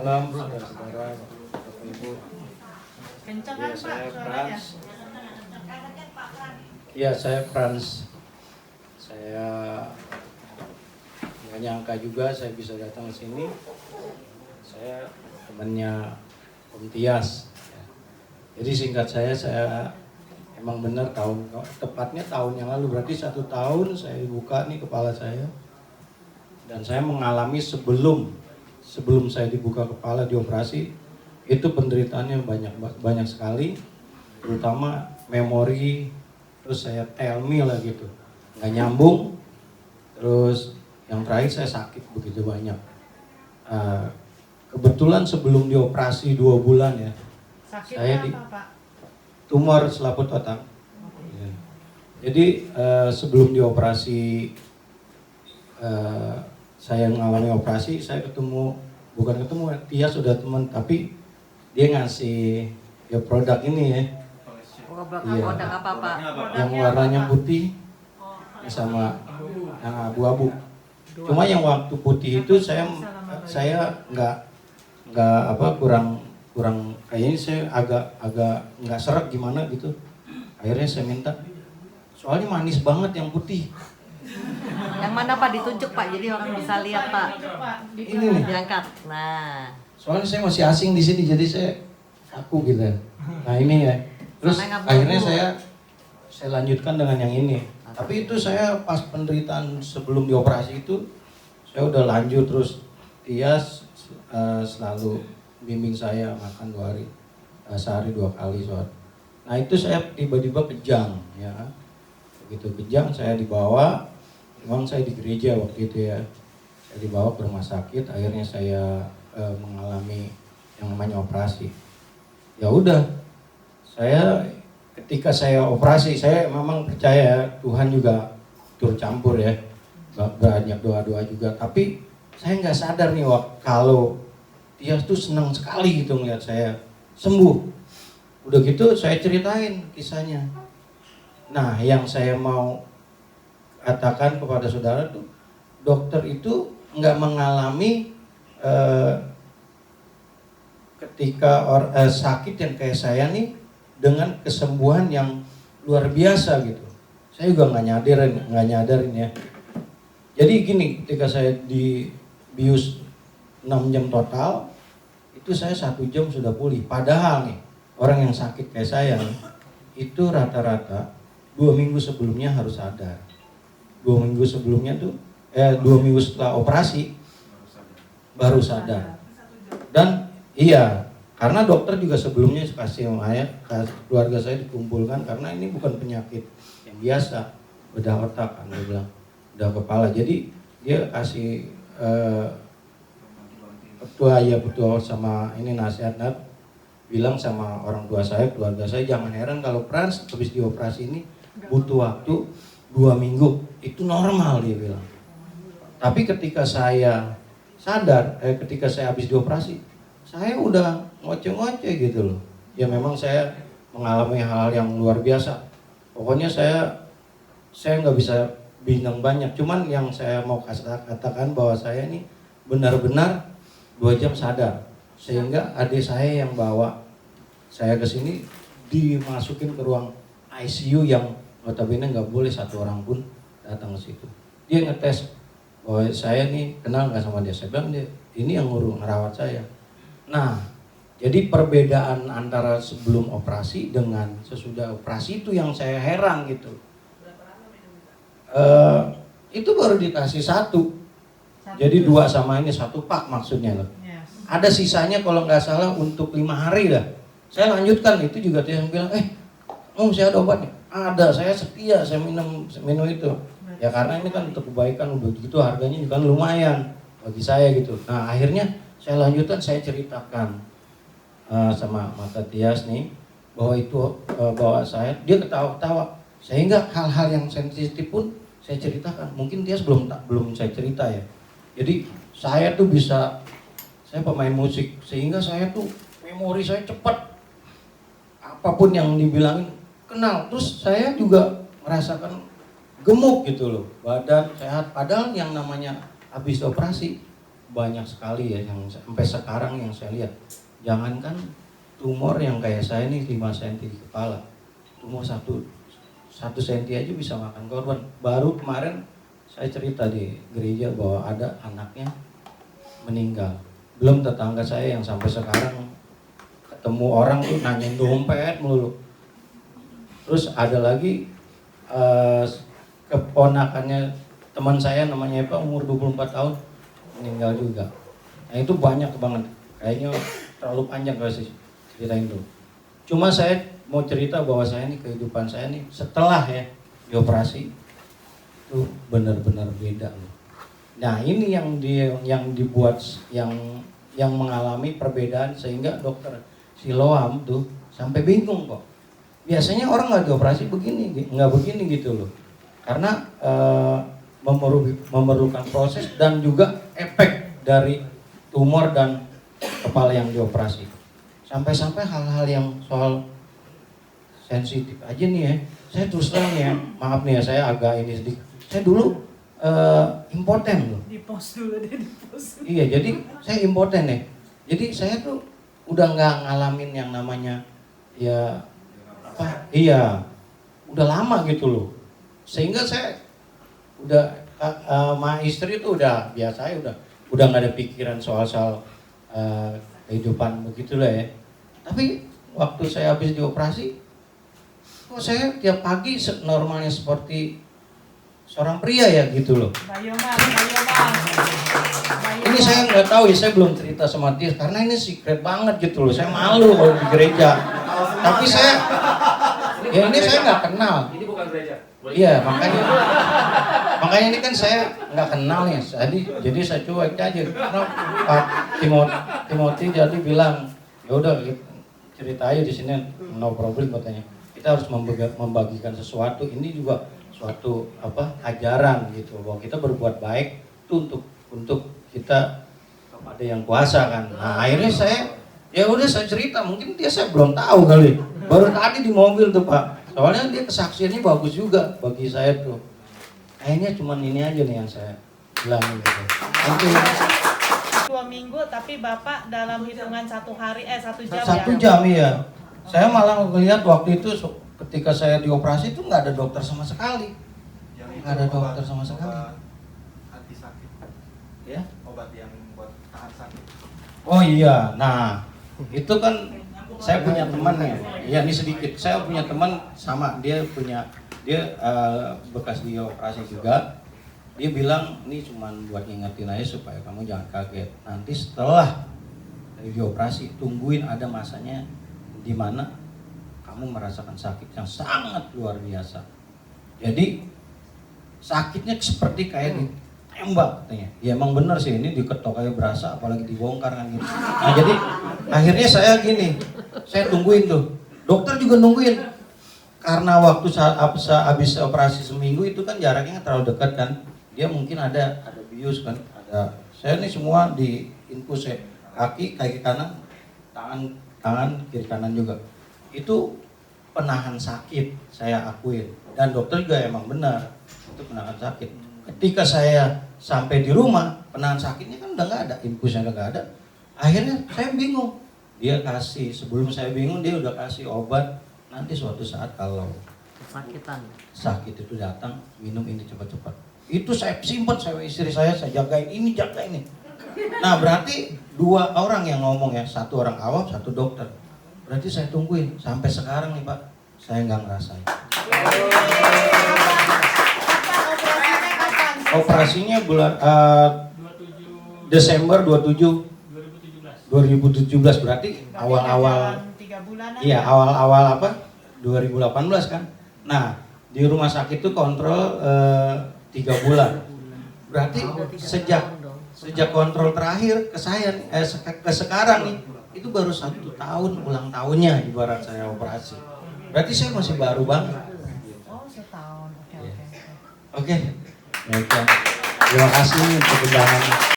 malam, saudara-saudara, Bapak Ibu. Kencang Ya, kan Pak saya suaranya? Frans. Ya, saya Frans. Saya nggak nyangka juga saya bisa datang ke sini. Saya temannya Om Tias. Jadi singkat saya emang benar tepatnya tahun yang lalu, berarti 1 tahun saya buka nih kepala saya. Dan saya mengalami sebelum saya dibuka kepala dioperasi, itu penderitaannya banyak sekali, terutama memori, terus saya tell me lah gitu, nggak nyambung, terus yang terakhir saya sakit begitu banyak. Kebetulan sebelum dioperasi 2 bulan ya, Sakitnya saya apa Pak? tumor selaput otak. Ya. Jadi sebelum dioperasi, saya mengalami operasi, saya bukan ketemu, dia sudah teman, tapi dia ngasih ya produk ini ya. Iya. Produk apa Pak? Yang warnanya putih sama yang abu-abu. Cuma yang waktu putih itu saya kurang kayaknya saya agak nggak seret gimana gitu. Akhirnya saya minta, soalnya manis banget yang putih. Yang mana Pak, ditunjuk Pak, jadi orang bisa lihat Pak. Ini nih. Diangkat. Nah. Soalnya saya masih asing di sini, jadi saya kaku gitu. Nah ini ya. Terus akhirnya saya lanjutkan dengan yang ini. Tapi itu saya pas penderitaan sebelum dioperasi itu, saya udah lanjut terus. Tias selalu bimbing saya makan 2 hari, sehari 2 kali soal. Nah itu saya tiba-tiba kejang ya. Begitu kejang saya dibawa, memang saya di gereja waktu itu ya. Saya dibawa ke rumah sakit, akhirnya saya mengalami yang namanya operasi. Ya udah, ketika saya operasi, saya memang percaya Tuhan juga turut campur ya, banyak doa-doa juga. Tapi saya nggak sadar nih kalau dia tuh senang sekali gitu ngeliat saya sembuh. Udah gitu saya ceritain kisahnya. Nah yang saya mau katakan kepada saudara tuh, dokter itu nggak mengalami ketika sakit yang kayak saya nih dengan kesembuhan yang luar biasa gitu. Saya juga nggak nyadarin ya. Jadi gini, ketika saya dibius 6 jam total, itu saya 1 jam sudah pulih. Padahal nih orang yang sakit kayak saya nih, itu rata-rata 2 minggu sebelumnya harus sadar. 2 minggu sebelumnya tuh 2 minggu setelah operasi baru sadar. Dan iya, karena dokter juga sebelumnya kasih keluarga saya dikumpulkan karena ini bukan penyakit yang biasa, bedah otak kan dia bilang, bedah kepala. Jadi dia kasih petua sama ini nasihat, bilang sama orang tua saya, keluarga saya, jangan heran kalau Frans habis dioperasi ini butuh waktu 2 minggu, itu normal dia bilang. Tapi ketika saya sadar, ketika saya habis dioperasi, saya udah ngoceh-ngoceh gitu loh. Ya memang saya mengalami hal yang luar biasa. Pokoknya saya nggak bisa bilang banyak. Cuman yang saya mau katakan bahwa saya ini benar-benar 2 jam sadar. Sehingga adik saya yang bawa saya ke sini dimasukin ke ruang ICU yang notabene nggak boleh 1 orang pun datang ke situ. Dia ngetes bahwa saya nih kenal nggak sama dia. Saya bilang dia ini yang ngerawat saya. Nah, jadi perbedaan antara sebelum operasi dengan sesudah operasi itu yang saya heran gitu. Itu baru dikasih 1. Jadi 2 sama ini 1 pak maksudnya loh. Ada sisanya kalau nggak salah untuk 5 hari lah. Saya lanjutkan, itu juga dia yang bilang, saya ada obatnya. Ada, saya setia, saya minum itu. Ya karena ini kan untuk kebaikan, udah gitu harganya juga lumayan bagi saya gitu. Nah akhirnya saya lanjutkan, saya ceritakan sama Mata Tias nih bahwa itu bahwa dia ketawa-ketawa, sehingga hal-hal yang sensitif pun saya ceritakan. Mungkin Tias belum saya cerita ya. Jadi saya tuh saya pemain musik, sehingga saya tuh memori saya cepat, apapun yang dibilangin kenal. Terus saya juga merasakan gemuk gitu loh, badan sehat. Padahal yang namanya habis operasi banyak sekali ya yang sampai sekarang yang saya lihat. Jangankan tumor yang kayak saya nih 5 cm di kepala, tumor 1 cm aja bisa makan korban. Baru kemarin saya cerita di gereja bahwa ada anaknya meninggal. Belum tetangga saya yang sampai sekarang ketemu orang tuh nanyain dompet mulu. Terus ada lagi keponakannya teman saya namanya Eva, umur 24 tahun meninggal juga. Nah itu banyak banget. Kayaknya terlalu panjang kalau saya ceritain tuh. Cuma saya mau cerita bahwa saya nih, kehidupan saya nih setelah ya dioperasi itu benar-benar beda loh. Nah ini yang dibuat yang mengalami perbedaan sehingga dokter Siloam tuh sampai bingung kok. Biasanya orang nggak dioperasi begini, nggak begini gitu loh. Karena memerlukan proses dan juga efek dari tumor dan kepala yang dioperasi. Sampai-sampai hal-hal yang soal sensitif aja nih ya. Saya terus terang ya, maaf nih ya saya agak ini sedikit. Saya dulu impoten loh. Di post dulu deh, di post. Iya, jadi saya impoten ya. Jadi saya tuh udah nggak ngalamin yang namanya ya apa? Iya, udah lama gitu loh. Sehingga saya udah sama istri tuh udah biasa ya, udah nggak ada pikiran soal kehidupan begitulah ya. Tapi waktu saya habis dioperasi, kok saya tiap pagi normalnya seperti seorang pria ya gitu loh. Bayo bang. Ini saya nggak tahu ya, saya belum cerita sama dia karena ini secret banget gitu loh. Saya malu kalau di gereja. Tapi saya, ya ini saya nggak kenal. Ini bukan gereja. Iya makanya ini kan saya nggak kenal ya. Jadi saya cuek aja. Karena Pak Timothy jadi bilang, ya udah cerita aja di sini, no problem katanya. Kita harus membagikan sesuatu. Ini juga suatu ajaran gitu bahwa kita berbuat baik itu untuk kita kepada yang kuasa kan. Nah akhirnya saya ya udah saya cerita, mungkin saya belum tahu kali, baru tadi di mobil tuh Pak, soalnya dia kesaksiannya bagus juga bagi saya tuh. Kayaknya cuman ini aja nih yang saya bilang gitu. Nanti 2 minggu tapi Bapak dalam hitungan 1 hari 1 jam 1 jam ya. Saya malah ngelihat waktu itu ketika saya dioperasi itu nggak ada dokter sama sekali. Nggak ada dokter sama sekali. Anti sakit. Ya. Obat yang buat tahan sakit. Oh iya, nah itu kan saya punya teman ya. Iya ini sedikit. Saya punya teman sama dia bekas dioperasi juga. Dia bilang ini cuma buat ngingetin aja supaya kamu jangan kaget. Nanti setelah dioperasi tungguin ada masanya di mana kamu merasakan sakit yang sangat luar biasa. Jadi sakitnya seperti kayak ditembak katanya. Ya emang bener sih, ini diketok kayak berasa, apalagi dibongkar kan gitu. Nah jadi akhirnya saya gini, saya tungguin tuh. Dokter juga nungguin. Karena waktu habis operasi seminggu itu kan jaraknya terlalu dekat kan. Dia mungkin ada bius kan, saya ini semua di infus ya. Kaki kanan, tangan kiri kanan juga. Itu penahan sakit, saya akuin. Dan dokter juga emang benar, itu penahan sakit. Ketika saya sampai di rumah, penahan sakitnya kan udah nggak ada, infusnya udah nggak ada. Akhirnya saya bingung. Dia kasih, sebelum saya bingung dia udah kasih obat. Nanti suatu saat kalau sakit itu datang, minum ini cepat-cepat. Itu saya simpan, saya istri saya jagain ini, jaga ini. Nah berarti 2 orang yang ngomong ya, 1 orang awam, 1 dokter. Berarti saya tungguin sampai sekarang nih Pak, saya nggak ngerasain. Operasinya bulan Desember 2017 berarti awal-awal. 3 bulanan. Iya awal-awal 2018 kan. Nah di rumah sakit itu kontrol 3 bulan. Berarti sejak kontrol terakhir ke saya ke sekarang nih itu baru 1 tahun ulang tahunnya ibarat saya operasi. Berarti saya masih baru banget. Oh setahun, oke. Oke. Baik, terima kasih untuk undangan.